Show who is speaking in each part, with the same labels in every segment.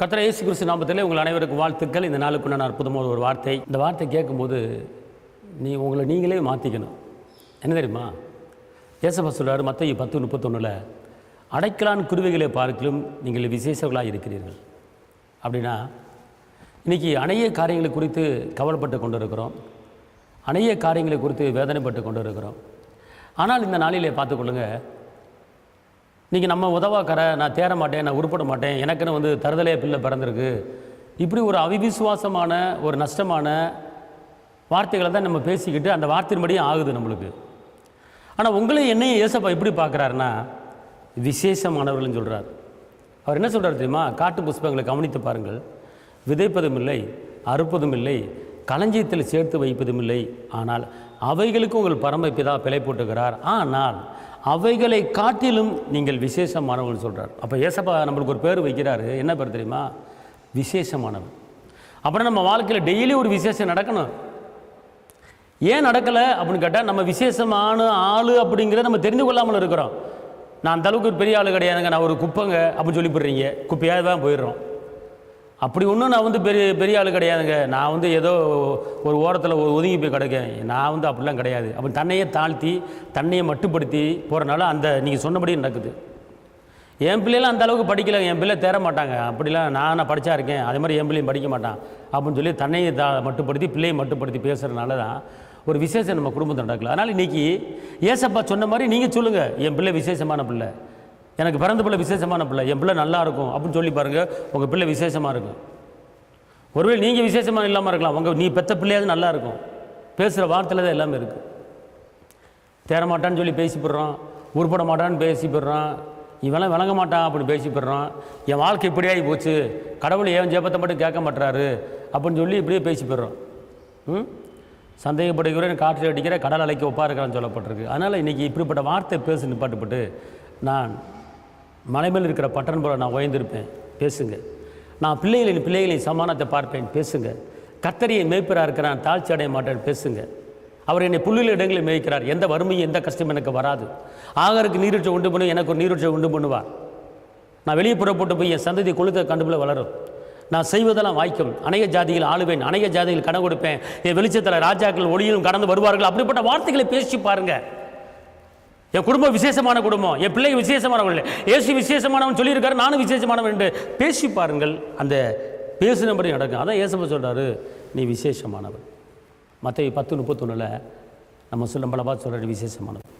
Speaker 1: கர்த்தர் இயேசு கிறிஸ்து நாமத்திலே உங்கள் அனைவருக்கும் வாழ்த்துக்கள். இந்த நாளுக்குள்ள அற்புதமான ஒரு வார்த்தை. இந்த வார்த்தை கேட்கும்போது உங்களை நீங்களே மாற்றிக்கணும். என்ன தெரியுமா? ஏசப்பா சொல்றார் மத்தேயு 10:31 அடைக்கலான் குருவிகளை பார்க்கலும் நீங்கள் விசேஷங்களாக இருக்கிறீர்கள். அப்படின்னா இன்றைக்கி அநேக காரியங்களை குறித்து கவலைப்பட்டு கொண்டு இருக்கிறோம், அநேக காரியங்களை குறித்து வேதனைப்பட்டு கொண்டு இருக்கிறோம். ஆனால் இந்த நாளிலே பார்த்துக்கொள்ளுங்க, இன்றைக்கி நம்ம உதவாக்கற, நான் தேர மாட்டேன், நான் உருப்பட மாட்டேன், எனக்குன்னு தருதலே பிள்ளை பிறந்திருக்கு, இப்படி ஒரு அவிவிசுவாசமான ஒரு நஷ்டமான வார்த்தைகளை தான் நம்ம பேசிக்கிட்டு அந்த வார்த்தையின்படியும் ஆகுது நம்மளுக்கு. ஆனால் உங்களையும் என்னையும் ஏசப்பா எப்படி பார்க்குறாருன்னா விசேஷமானவர்கள்னு சொல்கிறார். அவர் என்ன சொல்கிறார் தெரியுமா? காட்டு புஷ்பங்களை கவனித்து பாருங்கள், விதைப்பதும் இல்லை, அறுப்பதும் இல்லை, களஞ்சியத்தில் சேர்த்து வைப்பதும் இல்லை, ஆனால் அவைகளுக்கு உங்கள் பரமபிதா பிழை போட்டுக்கிறார், ஆனால் அவைகளை காட்டிலும் நீங்கள் விசேஷமானவர்கள் சொல்கிறார். அப்போ ஏசப்பா நம்மளுக்கு ஒரு பேர் வைக்கிறாரு. என்ன பேர் தெரியுமா? விசேஷமானவன். அப்புறம் நம்ம வாழ்க்கையில் டெய்லி ஒரு விசேஷம் நடக்கணும். ஏன் நடக்கலை அப்படின்னு கேட்டால் நம்ம விசேஷமான ஆள் அப்படிங்கிறத நம்ம தெரிந்து கொள்ளாமல் இருக்கிறோம். நான் அந்தளவுக்கு ஒரு பெரிய ஆள் கிடையாதுங்க, நான் ஒரு குப்பைங்க அப்படின்னு சொல்லி போடுறீங்க, குப்பையாக தான் போயிடுறோம். அப்படி ஒன்றும் நான் பெரிய ஆள் கிடையாதுங்க, நான் ஏதோ ஒரு ஓரத்தில் ஒதுங்கி போய் கிடக்கேன், நான் அப்படிலாம் கிடையாது அப்படி தன்னையே தாழ்த்தி தன்னையை மட்டுப்படுத்தி போகிறனால அந்த நீங்கள் சொன்னபடியும் நடக்குது. என் பிள்ளைலாம் அந்த அளவுக்கு படிக்கலை, என் பிள்ளை தேர மாட்டாங்க, அப்படிலாம் நான் படித்தா இருக்கேன், அதே மாதிரி என் பிள்ளையும் படிக்க மாட்டான் அப்படின்னு சொல்லி தன்னையை மட்டுப்படுத்தி பிள்ளையை மட்டுப்படுத்தி பேசுகிறதுனால தான் ஒரு விசேஷம் நம்ம குடும்பத்தில் நடக்கல. அதனால் இன்றைக்கி ஏசப்பா சொன்ன மாதிரி நீங்கள் சொல்லுங்கள், என் பிள்ளை விசேஷமான பிள்ளை, எனக்கு பிறந்த பிள்ளை விசேஷமான பிள்ளை, என் பிள்ளை நல்லா இருக்கும் அப்படின்னு சொல்லி பாருங்கள், உங்கள் பிள்ளை விசேஷமாக இருக்கும். ஒருவேளை நீங்கள் விசேஷமாக இல்லாமல் இருக்கலாம், நீ பெற்ற பிள்ளையாவது நல்லா இருக்கும். பேசுகிற வார்த்தையில் தான் எல்லாமே இருக்குது. தேரமாட்டான்னு சொல்லி பேசி போடுறான், உருப்பட மாட்டான்னு பேசி போடுறான், இவெல்லாம் விளங்க மாட்டான் அப்படின்னு பேசி போடுறான், என் வாழ்க்கை இப்படியாகி போச்சு, கடவுள் ஏன் ஜெபத்தை மட்டும் கேட்க மாட்டுறாரு அப்படின்னு சொல்லி இப்படியே பேசி போடுறோம். சந்தேகப்படுகிறேன், காற்று அடிக்கிற கடல் அலைக்கு ஒப்பா இருக்கிறான்னு சொல்லப்பட்டிருக்கு. அதனால் இன்றைக்கி இப்படிப்பட்ட வார்த்தை பேசி நிப்பாட்டுப்பட்டு, நான் மலை மேல் இருக்கிற பட்டன் போல நான் உயர்ந்திருப்பேன், பேசுங்க. நான் பிள்ளைகளின் சமானத்தை பார்ப்பேன், பேசுங்க. கர்த்தரியை மேய்ப்பராக இருக்கிறான், தாழ்ச்சி அடைய மாட்டேன், பேசுங்க. அவர் என்னை புல்லுள்ள இடங்களில் மேய்க்கிறார், எந்த வறுமையும் எந்த கஷ்டமும் எனக்கு வராது. ஆகருக்கு நீரூற்றை உண்டு பண்ணி எனக்கு ஒரு நீரூற்றை உண்டு பண்ணுவார். நான் வெளியே புறப்பட்டு போய் என் சந்ததி கொளுத்த கண்டுபில் வளரும். நான் செய்வதெல்லாம் வாய்க்கும். அநேக ஜாதிகள் ஆளுவேன், அநேக ஜாதிகள் கடன் கொடுப்பேன், என் வெளிச்சத்தில் ராஜாக்கள் ஒளியிலும் கடந்து வருவார்கள். அப்படிப்பட்ட வார்த்தைகளை பேசி பாருங்கள். என் குடும்பம் விசேஷமான குடும்பம், என் பிள்ளைங்க விசேஷமானவர்கள், இயேசு விசேஷமானவன் சொல்லியிருக்காரு, நானும் விசேஷமானவன் என்று பேசி பாருங்கள். அந்த பேசினபடி நடக்கும். அதான் ஏசப்பா சொல்கிறாரு, நீ விசேஷமானவன். மத்தேயு 10:31 நம்ம சொல்ல பலபா சொல்கிற விசேஷமானவன்.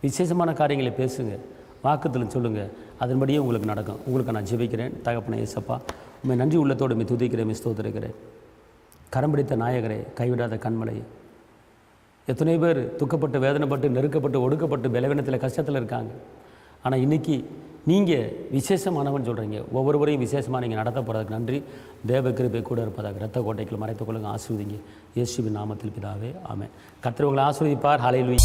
Speaker 1: விசேஷமான காரியங்களை பேசுங்க, வாக்குத்தில் சொல்லுங்கள், அதன்படியே உங்களுக்கு நடக்கும். உங்களுக்கு நான் ஜெபிக்கிறேன். தகப்பனே ஏசப்பா, உண்மை நன்றி உள்ளத்தோடு உண்மை துதிக்கிறேன், ஸ்தோத்திரிக்கிறேன். கரம் பிடித்த நாயகரே, கைவிடாத கண்மலை, எத்தனை பேர் துக்கப்பட்டு வேதனைப்பட்டு நெருக்கப்பட்டு ஒடுக்கப்பட்டு பலவீனத்தில் கஷ்டத்தில் இருக்காங்க. ஆனால் இன்றைக்கி நீங்கள் விசேஷமானவன் சொல்கிறீங்க. ஒவ்வொருவரையும் விசேஷமாக நீங்கள் நடத்த போகிறதுக்கு நன்றி. தேவ கிருபை கூட இருப்பதாக இரத்த கோட்டைக்குள் மறைத்துக் கொள்ளுங்க. ஆசீர்வதிங்க இயேசுவின் நாமத்தில் பிதாவே, ஆமென். கர்த்தர் உங்களை ஆசீர்வதிப்பார். ஹல்லேலூயா.